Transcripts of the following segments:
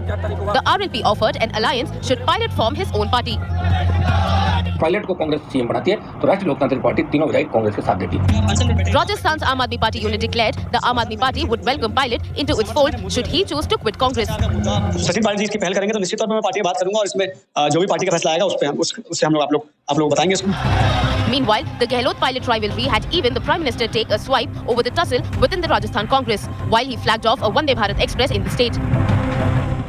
The RLP offered an alliance should Pilot form his own party. Pilot को Congress CM बनाती है तो राष्ट्रीय लोकतांत्रिक पार्टी तीनों विधायक कांग्रेस के साथ देती है। Rajasthan's Aam Aadmi Party unit declared the Aam Aadmi Party would welcome Pilot into its fold should he choose to quit Congress. Sachin Pilot ji इसकी पहल करेंगे तो निश्चित तौर पर मैं पार्टी की बात करूंगा और इसमें जो भी पार्टी का फैसला आएगा उससे हम लोग आप लोग बताएंगे इसको। Meanwhile, the Gehlot-Pilot rivalry had even the Prime Minister take a swipe over the tussle within the Rajasthan Congress, while he flagged off a Vande Bharat Express in the state.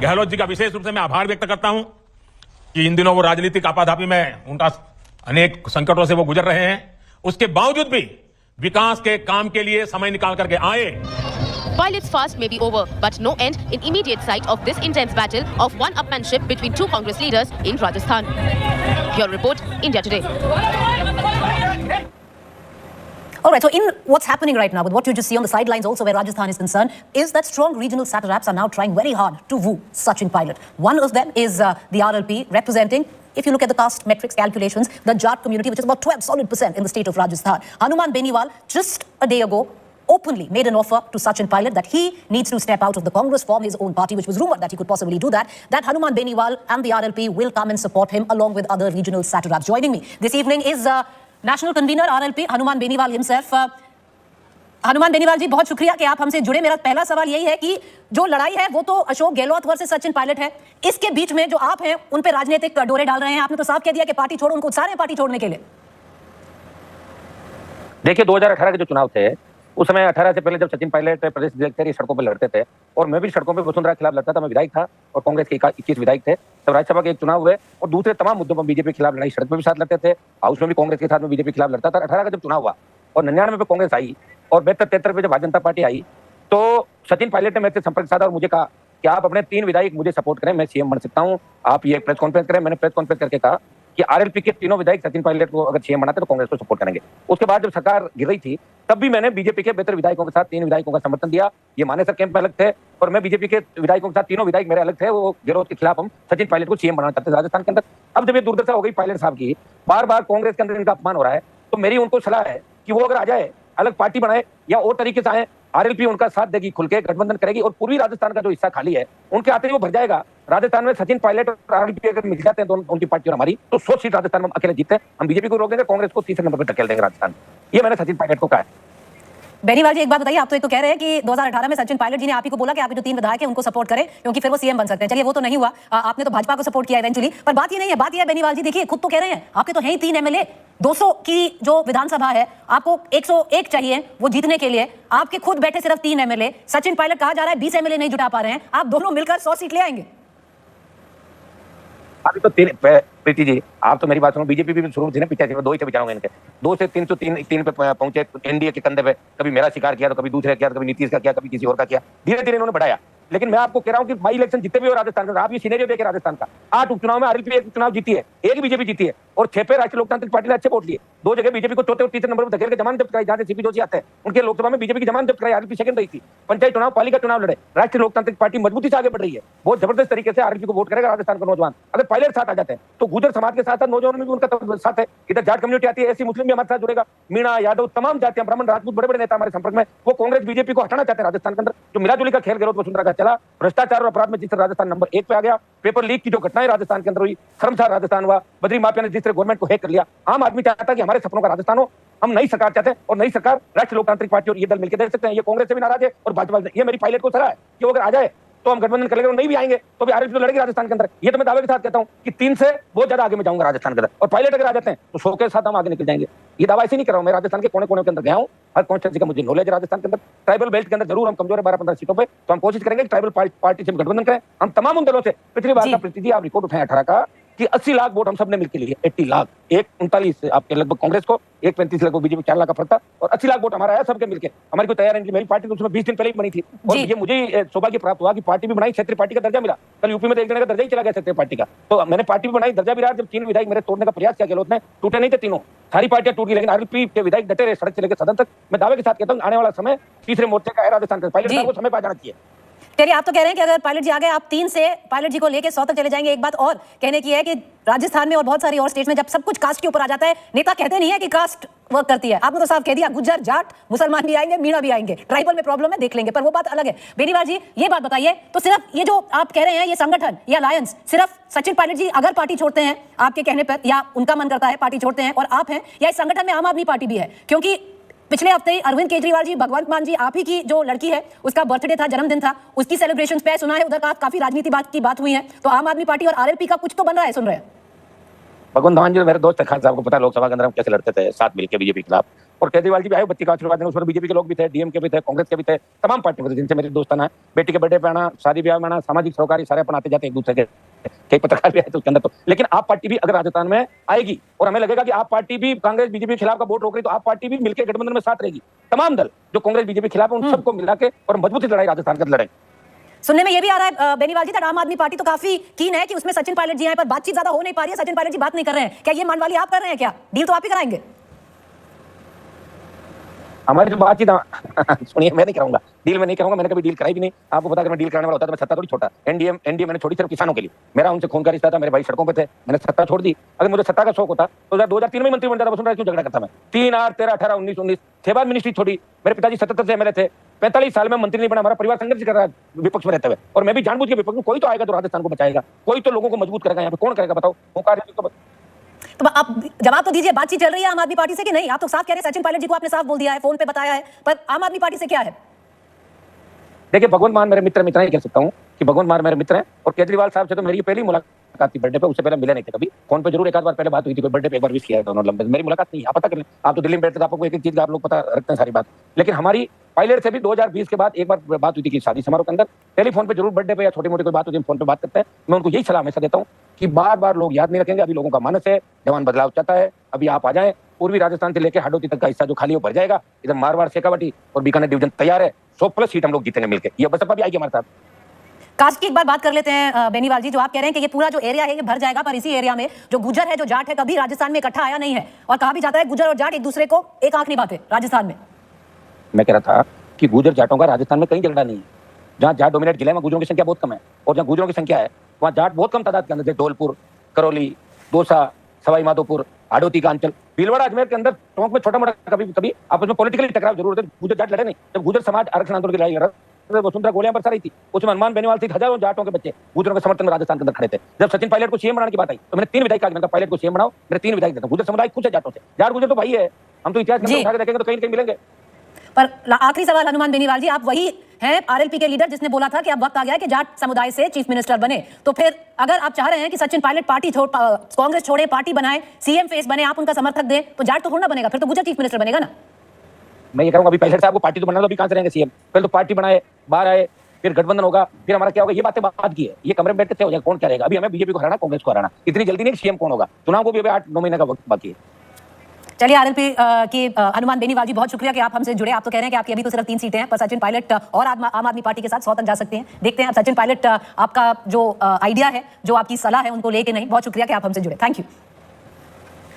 Gehlot ji का विशेष रूप से मैं आभार व्यक्त करता हूं कि इन दिनों वो राजनीतिक आपाधापी में उनका अनेक संकटों से वो गुजर रहे हैं, उसके बावजूद भी विकास के काम के लिए समय निकाल करके आए। Pilot's fast may be over, but no end in immediate sight of this intense battle of one-upmanship between two Congress leaders in Rajasthan. Your report, India Today. All right, so in what's happening right now, with what you just see on the sidelines also where Rajasthan is concerned, is that strong regional satraps are now trying very hard to woo Sachin Pilot. One of them is the RLP representing, if you look at the caste metrics calculations, the Jat community, which is about 12% in the state of Rajasthan. Hanuman Beniwal, just a day ago, openly made an offer to Sachin Pilot that he needs to step out of the Congress, form his own party, which was rumored that he could possibly do that. That Hanuman Beniwal and the RLP will come and support him along with other regional satraps. Joining me this evening is National Convener RLP, Hanuman Beniwal himself. Hanuman Beniwal जी, बहुत शुक्रिया कि आप हमसे जुड़े। मेरा पहला सवाल यही है कि जो लड़ाई है वो तो अशोक गहलोत वर्सेस सचिन पायलट है, इसके बीच में जो आप हैं उन पे राजनीतिक डोरे डाल रहे हैं। आपने तो साफ कह दिया कि पार्टी छोड़ो, उनको सारे पार्टी छोड़ने के लिए। देखिए 2018 के जो चुनाव थे उस समय 18 से पहले जब सचिन पायलट प्रदेश अध्यक्ष थे, सड़कों पर लड़ते थे और मैं भी सड़कों पर वसुंधरा के खिलाफ लड़ता था। मैं विधायक था और कांग्रेस के 21 विधायक थे। तब राज्यसभा के एक चुनाव हुए और दूसरे तमाम मुद्दों पर बीजेपी के खिलाफ लड़ाई, सड़क पर भी साथ लड़ते थे, हाउस में भी कांग्रेस के साथ में बीजेपी के खिलाफ लड़ता था। 18 का जब चुनाव हुआ और 99 में कांग्रेस आई और 72-73 में जब भारतीय जनता पार्टी आई तो सचिन पायलट ने मेरे से संपर्क साधा और मुझे कहा कि आप अपने 3 विधायक मुझे सपोर्ट करें, मैं सीएम बन सकता हूं, आप ये प्रेस कॉन्फ्रेंस करें। मैंने प्रेस कॉन्फ्रेंस करके कहा कि आरएलपी के तीनों विधायक सचिन पायलट को अगर सीएम बनाते तो कांग्रेस को सपोर्ट करेंगे। उसके बाद जब सरकार गिर रही थी तब भी मैंने बीजेपी के बेहतर विधायकों के साथ 3 विधायकों का समर्थन दिया। ये मानेसर कैंप में अलग थे और मैं बीजेपी के विधायकों के साथ, तीनों विधायक मेरे अलग थे। वो गहलोत के खिलाफ हम सचिन पायलट को सीएम बनाना चाहते थे राजस्थान के अंदर। अब जब ये दुर्दशा हो गई पायलट साहब की, बार बार कांग्रेस के अंदर इनका अपमान हो रहा है, तो मेरी उनको सलाह है कि वो अगर आ जाए, अलग पार्टी बनाए या और तरीके से आए, आरएलपी उनका साथ देगी, खुल के गठबंधन करेगी और पूर्वी राजस्थान का जो हिस्सा खाली है उनके आते ही वो भर जाएगा। राजस्थान में सचिन पायलट और आरएलपी अगर मिल जाते हैं दोनों, उनकी पार्टी और हमारी, तो 100 सीट राजस्थान में अकेले जीतते हैं। हम बीजेपी को रोकेंगे, कांग्रेस को तीसरे नंबर पर धकेल देंगे राजस्थान। ये मैंने सचिन पायलट को कहा है। बेनीवाल जी, एक बात बताइए, आप तो एक तो कह रहे हैं कि 2018 में सचिन पायलट जी ने आप ही को बोला कि आपके जो 3 विधायक हैं उनको सपोर्ट करें क्योंकि फिर वो सीएम बन सकते हैं। चलिए वो तो नहीं हुआ, आपने तो भाजपा को सपोर्ट किया इवेंचुअली। पर बात ये नहीं है, बात ये है बेनीवाल जी, देखिए खुद तो कह रहे हैं आपके तो हैं ही 3 एमएलए, 200 की जो विधानसभा है, आपको 101 चाहिए वो जीतने के लिए। आपके खुद बैठे सिर्फ 3 एमएलए, सचिन पायलट कहा जा रहा है 20 एमएलए नहीं जुटा पा रहे हैं, आप दोनों मिलकर 100 सीट ले आएंगे। अभी तो प्रीति जी, आप तो मेरी बात सुनो, बीजेपी भी शुरू थी ना, पीछे 2 ही से बिचाऊंगा इनके, 2 से 303 पे पहुंचे एनडीए के कंधे पे। कभी मेरा शिकार किया तो कभी दूसरे किया, कभी नीतीश का किया, कभी किसी और का किया, धीरे धीरे इन्होंने बढ़ाया। लेकिन मैं आपको कह रहा हूं कि बाई इलेक्शन जितने भी हो राजस्थान का, आप ये सिनेरियो देखे राजस्थान का, 8 उपचुनाव में आरएलपी एक चुनाव जीती है, एक बीजेपी जीती है और 6 पे राष्ट्रीय लोकतांत्रिक पार्टी ने अच्छे वोट लिए। 2 जगह बीजेपी को चौथे और तीसरे नंबर पर धकेल के जमानत जब्त कराई, जहां से सीपी जोशी आते हैं उनके लोकसभा में बीजेपी की जमानत जब्त कराई, आरएलपी सेकंड रही थी। पंचायत चुनाव, पालिका चुनाव लड़े, राष्ट्रीय लोकतांत्रिक पार्टी मजबूती से आगे बढ़ रही है। बहुत जबरदस्त तरीके से आरएलपी को वोट करेगा राजस्थान का नौजवान। अगर पायलट साथ आ जाते हैं तो गुर्जर समाज के साथ साथ नौजवानों में भी उनका साथ है। इधर जाट कम्युनिटी आती है, एससी मुस्लिम भी हमारे साथ जुड़ेगा, मीणा यादव तमाम जातियां, ब्राह्मण राजपूत, बड़े बड़े नेता हमारे संपर्क में। वो कांग्रेस बीजेपी को हटाना चाहते हैं राजस्थान के अंदर। जो मिलाजुली का खेल गहलोत वसुंधरा का चला, भ्रष्टाचार और अपराध में जिस तरह राजस्थान नंबर 1 पे आ गया, पेपर लीक की जो घटनाएं राजस्थान के अंदर हुई, शर्मसार राजस्थान हुआ, बद्री माफिया ने जिस तरह गवर्नमेंट को हैक कर लिया। आम आदमी चाहता है कि हमारे सपनों का राजस्थान हो, हम नई सरकार चाहते हैं और नई सरकार राष्ट्रीय लोकतांत्रिक पार्टी और ये दल मिलकर दे सकते हैं। ये कांग्रेस से भी नाराज है और भाजपा से। ये मेरी पायलट को सलाह है कि वो अगर आ जाए तो हम गठबंधन कर लेंगे, और नहीं भी आएंगे तो भी आरएलपी तो लड़ेगी राजस्थान के अंदर। ये तो मैं दावे के साथ कहता हूं कि 3 से बहुत ज्यादा आगे में जाऊंगा राजस्थान के अंदर, और पायलट अगर आ जाते हैं तो 100 के साथ हम आगे निकल जाएंगे। ये दावा ऐसे नहीं कर रहा हूं, मैं राजस्थान के कोने कोने के अंदर गया हूं, हर कॉन्स्टिट्यूंसी का मुझे नॉलेज है राजस्थान के अंदर। ट्राइबल बेल्ट के अंदर जरूर हम कमजोर है 12-15 सीटों पे, तो हम कोशिश करेंगे कि ट्राइबल पार्टी से गठबंधन करें। हम तमाम उन दलों से, पिछली बार का प्रीति जी आप रिकॉर्ड उठाए 18 का कि 80 लाख वोट हम सबने मिलकर लिए, 80 लाख, एक 39 आपके लगभग कांग्रेस को, एक 35 लाख को बीजेपी, 4 लाख का फर्क था और 80 लाख वोट हमारा आया सबके मिलकर। हमारी कोई तैयारी नहीं, मेरी पार्टी तो उसमें 20 दिन पहले ही बनी थी और ये मुझे सौभाग्य प्राप्त हुआ कि पार्टी भी बनाई, क्षेत्रीय पार्टी का दर्जा मिला। कल यूपी में तो एक जने का दर्जा ही चला गया क्षेत्रीय पार्टी का, तो मैंने पार्टी भी बनाई, दर्जा भी रहा। जब 3 विधायक मेरे तोड़ने का प्रयास किया गहलोत ने, टूटे नहीं थे तीनों, सारी पार्टियां टूट गई, लेकिन आरएलपी के विधायक डटे रहे सड़क से लेकर सदन तक। मैं दावे के साथ कहता हूं आने वाला समय तीसरे मोर्चे का है राजस्थान का, पायलट को समय पर आ जाना चाहिए। चलिए, आप तो कह रहे हैं कि अगर पायलट जी आ गए, आप 3 से पायलट जी को लेके 100 तक चले जाएंगे। एक बात और कहने की है कि राजस्थान में और बहुत सारी और स्टेट में जब सब कुछ कास्ट के ऊपर आ जाता है, नेता कहते नहीं है कि कास्ट वर्क करती है। आपने तो साफ कह दिया गुज्जर जाट मुसलमान भी आएंगे, मीणा भी आएंगे, ट्राइबल में प्रॉब्लम है देख लेंगे, पर वो बात अलग है। बेनीवाल जी ये बात बताइए, तो सिर्फ ये जो आप कह रहे हैं ये संगठन या अलायंस सिर्फ सचिन पायलट जी अगर पार्टी छोड़ते हैं आपके कहने पर, या उनका मन करता है पार्टी छोड़ते हैं और आप हैं, या इस संगठन में आम आदमी पार्टी भी है? क्योंकि पिछले हफ्ते ही अरविंद केजरीवाल जी, भगवंत मान जी, आप ही की जो लड़की है उसका बर्थडे था, जन्मदिन था, उसकी सेलिब्रेशंस पे सुना है उधर का काफी राजनीति की बात हुई है, तो आम आदमी पार्टी और आरएलपी का कुछ तो बन रहा है, सुन रहे हैं? भगवंत मान जी मेरे दोस्त है, खान साहब को पता है लोकसभा के अंदर हम कैसे लड़ते थे साथ मिलकर बीजेपी के खिलाफ, और केजरीवाल जी भी आए बच्ची का आशीर्वाद देने, उसमें बीजेपी के लोग भी थे, डीएम के भी थे, कांग्रेस के भी थे, तमाम पार्टियों के, जिनसे मेरे दोस्ताना है। बेटी के बर्थडे पे आना, शादी ब्याह में आना, सामाजिक सरोकारी सारे अपन आते जाते एक दूसरे के, कई पत्रकार भी आए थे उसके अंदर। तो लेकिन आप पार्टी भी अगर राजस्थान में आएगी और हमें लगेगा कि आप पार्टी भी कांग्रेस बीजेपी के खिलाफ का वोट रोक रही, तो आप पार्टी भी मिलकर गठबंधन में साथ रहेगी। तमाम दल जो कांग्रेस बीजेपी के खिलाफ है उन सबको मिला के और मजबूती लड़ाई राजस्थान का लड़ाई। सुनने में ये भी आ रहा है बेनीवाल जी, आम आदमी पार्टी तो काफी कीन है कि उसमें सचिन पायलट जी आए, पर बातचीत ज्यादा हो नहीं पा रही है, सचिन पायलट जी बात नहीं कर रहे हैं। क्या ये मनवाली आप कर रहे हैं? क्या डील तो आप ही कराएंगे? हमारी जो बातचीत सुनिए, मैं नहीं कराऊंगा डील, मैं नहीं करूंगा, मैंने कभी डील कराई भी नहीं। आपको पता है मैं डील कराने वाला होता तो मैं सत्ता थोड़ी छोटा। एनडीए मैंने छोड़ी सिर्फ किसानों के लिए, मेरा उनसे खून का रिश्ता था, मेरे भाई सड़कों पे थे, मैंने सत्ता छोड़ दी। अगर मुझे सत्ता का शौक होता तो 2003 में मंत्री बन जाता, सुन रहा क्यों झगड़ा करता मैं? 3, 8, 13, 18, 19, 6 बार मिनिस्ट्री छोड़ी। मेरे पिताजी 77 से एमएलए थे, 45 साल में मंत्री नहीं बना, हमारा परिवार संघर्ष कर रहा है विपक्ष में रहते हुए, और मैं भी जानबूझ के विपक्ष में। कोई तो आएगा तो राजस्थान को बचाएगा, कोई तो लोगों को मजबूत करेगा। यहाँ पे कौन करेगा बताओ? तो आप जवाब तो दीजिए, बातचीत चल रही है आम आदमी पार्टी से कि नहीं? आप तो साफ कह रहे हैं, सचिन पायलट जी को आपने साफ बोल दिया है, फोन पे बताया है, पर आम आदमी पार्टी से क्या है? देखिए, भगवंत मान मेरे मित्र, इतना ही कह सकता हूँ कि भगवंत मान मेरे मित्र हैं, और केजरीवाल साहब से तो मेरी पहली मुलाकात थी बर्थडे पे, उससे पहले मिले नहीं थे कभी। फोन पे जरूर एक आध बार पहले बात हुई थी, कोई बर्थडे पे एक बार विश किया है दोनों लंबे, मेरी मुलाकात नहीं। आप पता कर लें, आप तो दिल्ली में बैठते थे, आपको एक एक चीज का आप लोग पता रखते हैं सारी बात। लेकिन हमारी पायलट से भी 2020 के बाद एक बार बात हुई थी कि शादी समारोह के अंदर, टेलीफोन पे जरूर बर्थडे पे या छोटी मोटी कोई बात होती है फोन पे बात करते हैं। मैं उनको यही सलाह हमेशा देता हूँ कि बार बार लोग याद नहीं रखेंगे, अभी लोगों का मानस है, जवान बदलाव चाहता है, अभी आप आ जाएं। पूर्वी राजस्थान से लेकर हाडोती तक का हिस्सा जो खाली हो भर जाएगा, इधर मारवाड़, शेखावाटी और बीकानेर डिवीजन तैयार है, 100+ सीट हम लोग जीतेंगे मिलकर। ये बसपा भी आएगी हमारे साथ। कास्ट की एक बार बात कर लेते हैं बेनीवाल जी, जो आप कह रहे हैं कि ये पूरा जो एरिया है ये भर जाएगा, पर इसी एरिया में जो गुजर है, जो जाट है, कभी राजस्थान में इकट्ठा आया नहीं है, और कहा भी जाता है गुजर और जाट एक दूसरे को एक आंख निभाते राजस्थान में। मैं कह रहा था कि गुजर जाटों का राजस्थान में कहीं झगड़ा नहीं है। जहाँ जाट डोमिनेट जिले में गुजरों की संख्या बहुत कम है, और जहाँ गुजरों की संख्या है वहाँ जाट बहुत कम तादाद के अंदर, जैसे धौलपुर, करौली, दौसा, सवाई माधोपुर, हाडोती का अंचल, भीलवाड़ा, अजमेर के अंदर टोंक में छोटा मोटा कभी कभी आपस में पॉलिटिकली टकराव जरूर होते। गुजर जाट लड़े नहीं। जब गुजर समाज आरक्षण आंदोलन की लड़ाई लड़ा, वसुंधरा गोलियां बरसा रही थी, उसमें हनुमान बेनीवाल थी, हजारों जाटों के बच्चे गुजरों के समर्थन में राजस्थान के अंदर खड़े थे। जब सचिन पायलट को सीएम बनाने की बात आई तो मैंने 3 विधायक कहा, पायलट को सीएम बनाओ, मेरे 3 विधायक देता हूं। गुजर समुदाय खुश है जाटों से, जाट गुजर तो भाई है, हम तो इतिहास में उठा के देखेंगे तो कहीं कहीं मिलेंगे। पर आखिरी सवाल हनुमान बेनीवाल जी, आप वही हैं आरएलपी के लीडर जिसने बोला था कि अब वक्त आ गया है कि जाट समुदाय से चीफ मिनिस्टर बने, तो फिर अगर आप चाह रहे हैं कि सचिन पायलट पार्टी कांग्रेस छोड़े, पार्टी बनाए, सीएम फेस बने, आप उनका समर्थक दें, तो जाट तो थोड़ा बनेगा, फिर तो गुजर चीफ मिनिस्टर बनेगा ना? मैं ये कहूंगा अभी पायलट साहब को पार्टी तो बनाना, तो अभी कहां से रहेंगे सीएम? पहले तो पार्टी बनाए, बाहर आए, फिर गठबंधन होगा, फिर हमारा क्या होगा, ये बातें बात की है। ये कमरे में बैठ के हो जाएगा कौन क्या रहेगा। अभी हमें बीजेपी को हराना, कांग्रेस को हराना, इतनी जल्दी नहीं सीएम कौन होगा। चुनाव को भी अभी 8-9 महीने का वक्त बाकी है। चलिए आरएलपी की हनुमान बेनीवाल जी, बहुत शुक्रिया कि आप हमसे जुड़े। आप तो कह रहे हैं कि आपकी अभी तो सिर्फ 3 सीटें हैं, पर सचिन पायलट और आम आदमी पार्टी के साथ 100 तक जा सकते हैं। देखते हैं अब सचिन पायलट आपका जो आइडिया है, जो आपकी सलाह है, उनको लेके नहीं। बहुत शुक्रिया कि आप हमसे जुड़े। Thank you.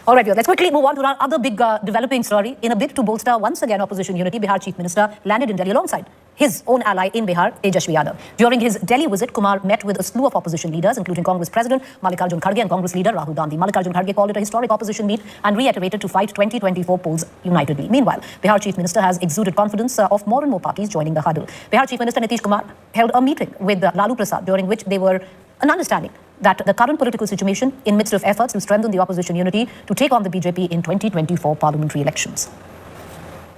All right, let's quickly move on to our other big developing story. In a bid to bolster once again opposition unity, Bihar Chief Minister landed in Delhi alongside his own ally in Bihar, Tejashwi Yadav. During his Delhi visit, Kumar met with a slew of opposition leaders, including Congress President Mallikarjun Kharge and Congress leader Rahul Gandhi. Mallikarjun Kharge called it a historic opposition meet and reiterated to fight 2024 polls unitedly. Meanwhile, Bihar Chief Minister has exuded confidence of more and more parties joining the huddle. Bihar Chief Minister Nitish Kumar held a meeting with Lalu Prasad, during which they were an understanding that the current political situation in midst of efforts to strengthen the opposition unity to take on the BJP in 2024 parliamentary elections.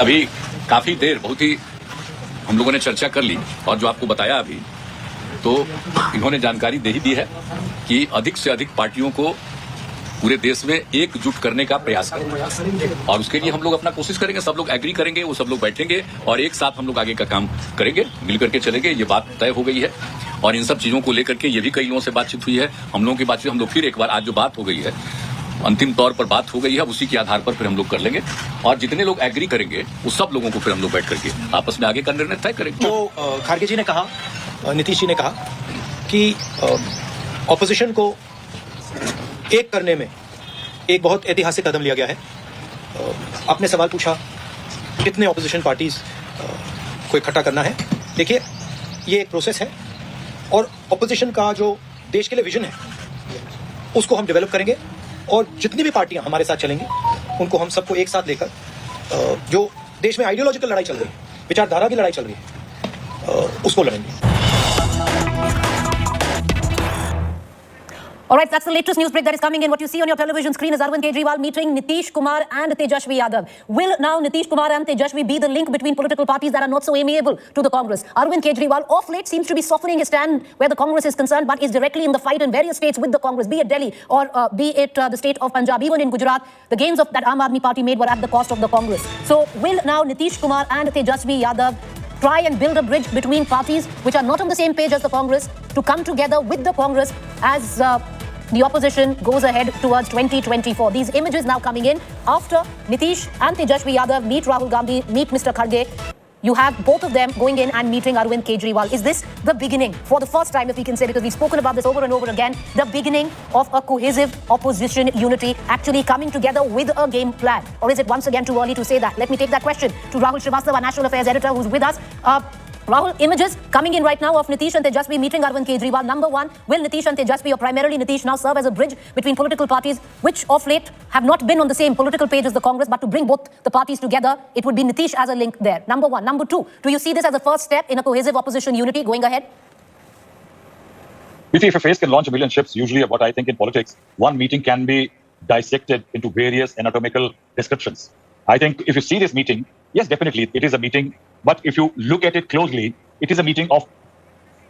अभी काफी देर बहुत ही हम लोगों ने चर्चा कर ली, और जो आपको बताया अभी, तो इन्होंने जानकारी दे ही दी है कि अधिक से अधिक पार्टियों को पूरे देश में एकजुट करने का प्रयास करेंगे, और उसके लिए हम लोग अपना कोशिश करेंगे। सब लोग एग्री करेंगे, वो सब लोग बैठेंगे और एक साथ हम लोग आगे का काम करेंगे, मिलकर के चलेंगे। ये बात तय हो गई है, और इन सब चीजों को लेकर के ये भी कई लोगों से बातचीत हुई है। हम लोगों की बातचीत हम लोग फिर एक बार, आज जो बात हो गई है, अंतिम तौर पर बात हो गई है, उसी के आधार पर फिर हम लोग कर लेंगे, और जितने लोग एग्री करेंगे उस सब लोगों को फिर हम लोग बैठ करके आपस में आगे का निर्णय तय करेंगे। तो खारगे जी ने कहा, नीतीश जी ने कहा कि ऑपोजिशन को एक करने में एक बहुत ऐतिहासिक कदम लिया गया है। आपने सवाल पूछा कितने ऑपोजिशन पार्टीज को इकट्ठा करना है। देखिए, ये एक प्रोसेस है, और ऑपोजिशन का जो देश के लिए विजन है उसको हम डेवलप करेंगे, और जितनी भी पार्टियां हमारे साथ चलेंगी उनको हम सबको एक साथ लेकर जो देश में आइडियोलॉजिकल लड़ाई चल रही है, विचारधारा की लड़ाई चल रही है, उसको लड़ेंगे। All right, that's the latest news break that is coming in. What you see on your television screen is Arvind Kejriwal meeting Nitish Kumar and Tejashwi Yadav. Will now Nitish Kumar and Tejashwi be the link between political parties that are not so amiable to the Congress? Arvind Kejriwal of late seems to be softening his stand where the Congress is concerned, but is directly in the fight in various states with the Congress, be it Delhi or be it the state of Punjab. Even in Gujarat, the gains of that Aam Aadmi Party made were at the cost of the Congress. So will now Nitish Kumar and Tejashwi Yadav try and build a bridge between parties which are not on the same page as the Congress to come together with the Congress as the opposition goes ahead towards 2024. These images now coming in after Nitish and Tejashwi Yadav meet Rahul Gandhi, meet Mr. Kharge. You have both of them going in and meeting Arvind Kejriwal. Is this the beginning, for the first time, if we can say, because we've spoken about this over and over again, the beginning of a cohesive opposition unity actually coming together with a game plan? Or is it once again too early to say that? Let me take that question to Rahul Srivastava, our National Affairs Editor, who's with us. Rahul, images coming in right now of Nitish and Tejashwi meeting Arvind Kejriwal. Number one, will Nitish and Tejashwi, or primarily Nitish, now serve as a bridge between political parties which of late have not been on the same political page as the Congress, but to bring both the parties together, it would be Nitish as a link there. Number one. Number two, do you see this as a first step in a cohesive opposition unity going ahead? If a face can launch a million ships, usually what I think in politics, one meeting can be dissected into various anatomical descriptions. I think if you see this meeting, yes, definitely it is a meeting. But if you look at it closely, it is a meeting of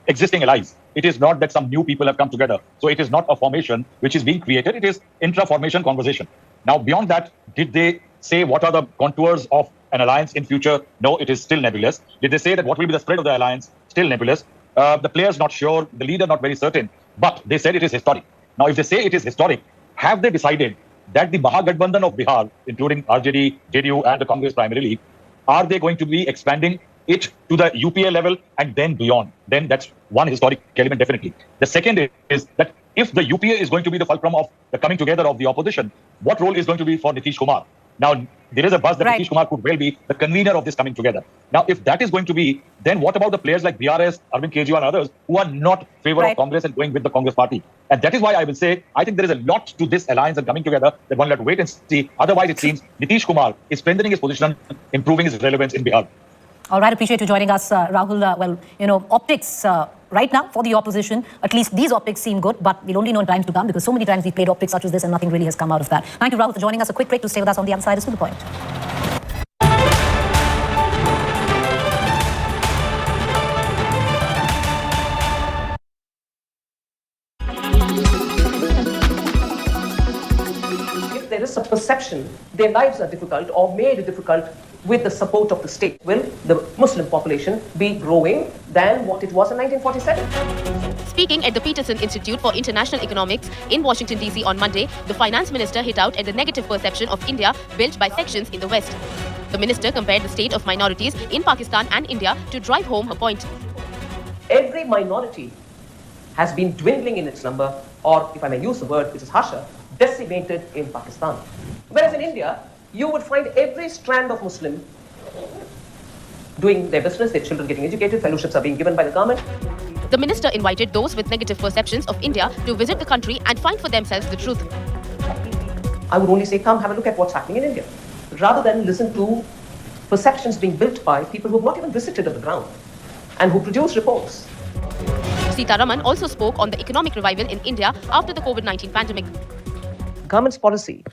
existing allies. It is not that some new people have come together. So it is not a formation which is being created. It is intra-formation conversation. Now, beyond that, did they say what are the contours of an alliance in future? No, it is still nebulous. Did they say that what will be the spread of the alliance? Still nebulous. The players not sure, the leader not very certain. But they said it is historic. Now, if they say it is historic, have they decided that the Mahagathbandhan of Bihar, including RJD, JDU and the Congress primarily, are they going to be expanding it to the UPA level and then beyond? Then that's one historic element, definitely. The second is that if the UPA is going to be the fulcrum of the coming together of the opposition, what role is going to be for Nitish Kumar? Now, there is a buzz that Nitish Kumar could well be the convener of this coming together. Now, if that is going to be, then what about the players like BRS, Arvind Kejriwal and others who are not favor of Congress and going with the Congress party? And that is why I will say, I think there is a lot to this alliance and coming together that one will have to wait and see. Otherwise, it seems Nitish Kumar is strengthening his position, improving his relevance in Bihar. All right, appreciate you joining us, Rahul. Well, you know, optics right now for the opposition, at least these optics seem good, but we'll only know in times to come because so many times we've played optics such as this and nothing really has come out of that. Thank you, Rahul, for joining us. A quick break to stay with us on the other side is to the point. If there is a perception their lives are difficult or made difficult with the support of the state, will the Muslim population be growing than what it was in 1947? Speaking at the Peterson Institute for International Economics in Washington, D.C. on Monday, the finance minister hit out at the negative perception of India built by sections in the West. The minister compared the state of minorities in Pakistan and India to drive home her point. Every minority has been dwindling in its number, or if I may use the word which is harsher, decimated in Pakistan. Whereas in India, you would find every strand of Muslim doing their business, their children getting educated, fellowships are being given by the government. The minister invited those with negative perceptions of India to visit the country and find for themselves the truth. I would only say, come have a look at what's happening in India, rather than listen to perceptions being built by people who have not even visited on the ground and who produce reports. Sitaraman also spoke on the economic revival in India after the COVID-19 pandemic. Government's policy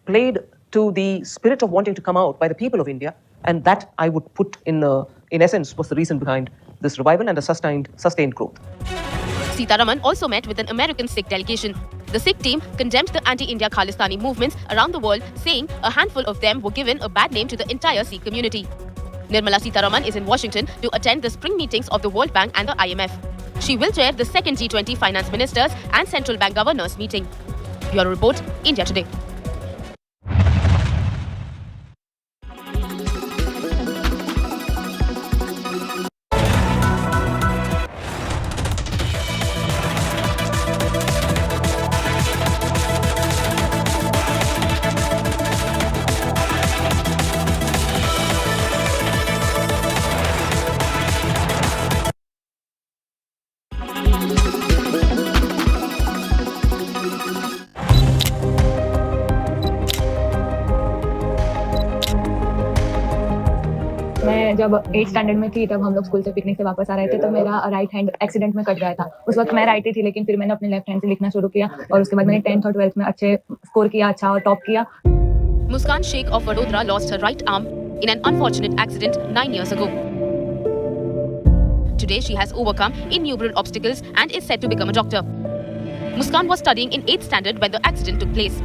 played to the spirit of wanting to come out by the people of India, and that I would put in essence was the reason behind this revival and the sustained growth. Sitaraman also met with an American Sikh delegation. The Sikh team condemned the anti-India Khalistani movements around the world, saying a handful of them were given a bad name to the entire Sikh community. Nirmala Sitharaman is in Washington to attend the spring meetings of the World Bank and the IMF. She will chair the second G20 finance ministers and central bank governors meeting. Bureau Report, India Today. मैं जब 8th standard में थी तब हम लोग school से picnic से वापस आ रहे थे, तो मेरा राइट हैंड एक्सीडेंट में कट गया था। उस वक्त मैं राइटी थी, लेकिन फिर मैंने अपने लेफ्ट हैंड से लिखना शुरू किया और उसके बाद मैंने 10th और 12th में अच्छे स्कोर किया, अच्छा और टॉप किया। Muskan Sheikh of Vadodara lost her right arm in an unfortunate accident 9 years ago. Today she has overcome innumerable obstacles and is set to become a doctor. Muskan was studying in 8th standard when the accident took place.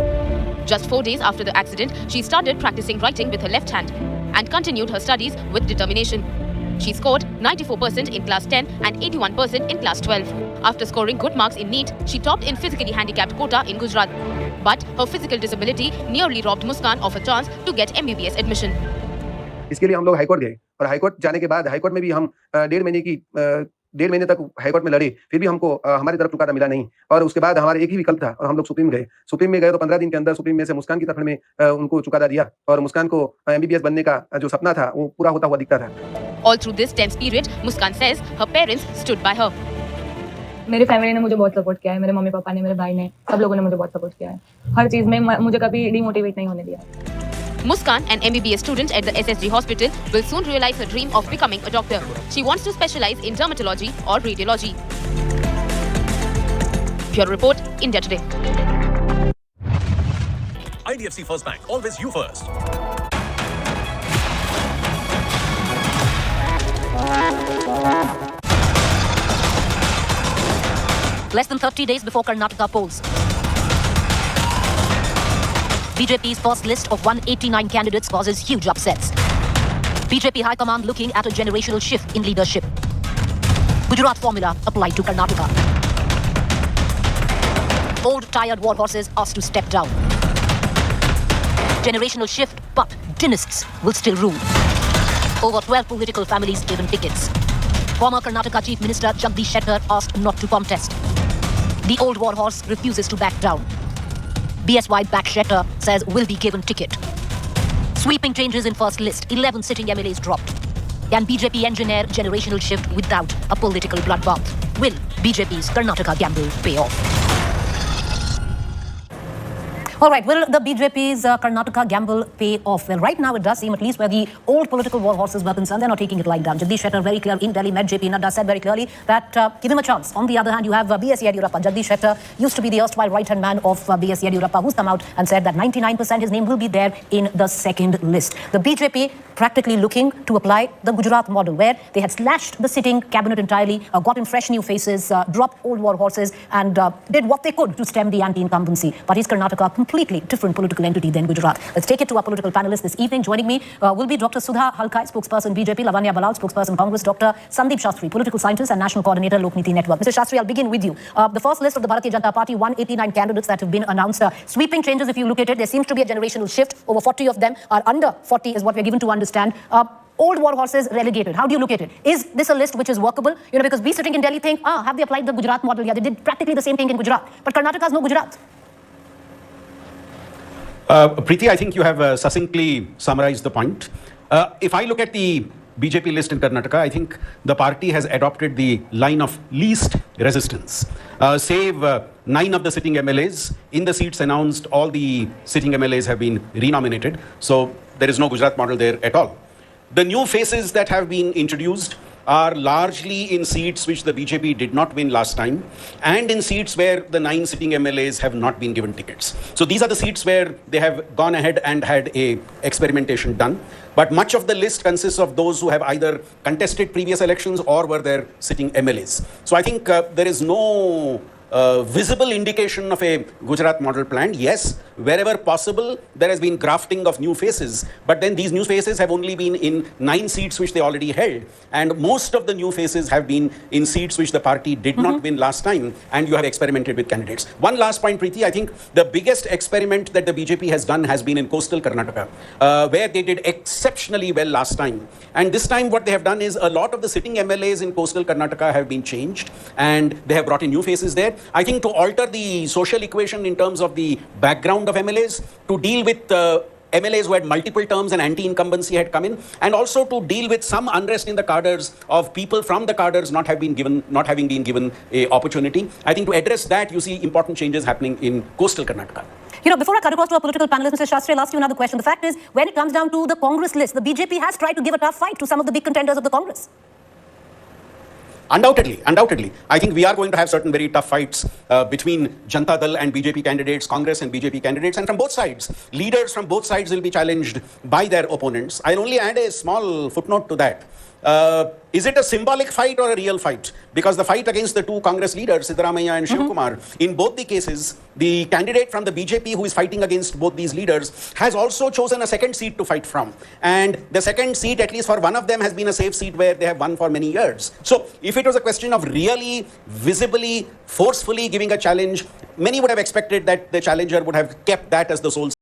Just 4 days after the accident, she started practicing writing with her left hand and continued her studies with determination. She scored 94% in class 10 and 81% in class 12. After scoring good marks in NEET, she topped in physically handicapped quota in Gujarat. But her physical disability nearly robbed Muskan of a chance to get MBBS admission. इसके लिए हम लोग high court गए और high court जाने के बाद high court में भी हम 1.5 महीने तक हाईकोर्ट में लड़े, फिर भी हमको हमारी तरफ चुकादा मिला नहीं। और उसके बाद हमारे एक ही विकल्प था और हम लोग सुप्रीम गए। सुप्रीम में गए तो 15 दिन के अंदर सुप्रीम में से मुस्कान की तरफ में उनको चुकादा दिया और मुस्कान को MBBS बनने का जो सपना था वो पूरा होता हुआ दिखता था। All through this tense period, Muskan says her parents stood by her. मेरी फैमिली ने मुझे बहुत सपोर्ट किया है, मेरे मम्मी पापा ने, मेरे भाई ने, सब लोगों ने मुझे बहुत सपोर्ट किया है। हर चीज़ में मुझे कभी डिमोटिवेट नहीं होने दिया। Muskan, an MBBS student at the SSG hospital, will soon realize her dream of becoming a doctor. She wants to specialize in dermatology or radiology. Bureau Report, India Today. IDFC First Bank, always you first. Less than 30 days before Karnataka polls, BJP's first list of 189 candidates causes huge upsets. BJP High Command looking at a generational shift in leadership. Gujarat formula applied to Karnataka. Old tired war horses asked to step down. Generational shift, but dynasts will still rule. Over 12 political families given tickets. Former Karnataka Chief Minister Jagdish Shettar asked not to contest. The old war horse refuses to back down. BSY back Shettar says will be given ticket. Sweeping changes in first list. 11 sitting MLAs dropped. Can BJP engineer generational shift without a political bloodbath? Will BJP's Karnataka gamble pay off? All right, will the BJP's Karnataka gamble pay off? Well, right now it does seem, at least where the old political war horses were concerned, they're not taking it lying down. Jagdish Shettar very clear in Delhi, met JP Nadda, said very clearly that give him a chance. On the other hand, you have B.S. Yediyurappa. Jagdish Shettar used to be the erstwhile right-hand man of B.S. Yediyurappa, who's come out and said that 99% his name will be there in the second list. The BJP practically looking to apply the Gujarat model, where they had slashed the sitting cabinet entirely, got in fresh new faces, dropped old war horses, and did what they could to stem the anti-incumbency. But is Karnataka completely different political entity than Gujarat? Let's take it to our political panelists this evening. Joining me will be Dr. Sudha Halkai, spokesperson BJP, Lavanya Balal, spokesperson Congress, Dr. Sandeep Shastri, political scientist and national coordinator, Lokniti Network. Mr. Shastri, I'll begin with you. The first list of the Bharatiya Janata Party, 189 candidates that have been announced. Sweeping changes, if you look at it, there seems to be a generational shift. Over 40 of them are under 40 is what we're given to understand. Old war horses relegated. How do you look at it? Is this a list which is workable? You know, because we sitting in Delhi think, have they applied the Gujarat model? Yeah, they did practically the same thing in Gujarat. But Karnataka is no Gujarat. Preeti, I think you have succinctly summarized the point. If I look at the BJP list in Karnataka, I think the party has adopted the line of least resistance. Save 9 of the sitting MLAs. In the seats announced, all the sitting MLAs have been renominated. So there is no Gujarat model there at all. The new faces that have been introduced are largely in seats which the BJP did not win last time, and in seats where the 9 sitting MLAs have not been given tickets. So these are the seats where they have gone ahead and had a experimentation done. But much of the list consists of those who have either contested previous elections or were their sitting MLAs. So I think there is no visible indication of a Gujarat model plan. Yes, wherever possible, there has been grafting of new faces, but then these new faces have only been in 9 seats which they already held, and most of the new faces have been in seats which the party did not win last time, and you have experimented with candidates. One last point, Preeti, I think the biggest experiment that the BJP has done has been in coastal Karnataka, where they did exceptionally well last time. And this time what they have done is a lot of the sitting MLAs in coastal Karnataka have been changed, and they have brought in new faces there. I think to alter the social equation in terms of the background of MLAs, to deal with MLAs who had multiple terms and anti-incumbency had come in, and also to deal with some unrest in the cadres of people from the cadres not having been given a opportunity. I think to address that, you see important changes happening in coastal Karnataka. You know, before I cut across to our political panelists, Mr. Shastri, I'll ask you another question. The fact is, when it comes down to the Congress list, the BJP has tried to give a tough fight to some of the big contenders of the Congress. Undoubtedly. I think we are going to have certain very tough fights between Janata Dal and BJP candidates, Congress and BJP candidates, and from both sides. Leaders from both sides will be challenged by their opponents. I'll only add a small footnote to that. Is it a symbolic fight or a real fight? Because the fight against the two Congress leaders, Siddaramaiah and Shivakumar, in both the cases, the candidate from the BJP who is fighting against both these leaders has also chosen a second seat to fight from. And the second seat, at least for one of them, has been a safe seat where they have won for many years. So if it was a question of really, visibly, forcefully giving a challenge, many would have expected that the challenger would have kept that as the sole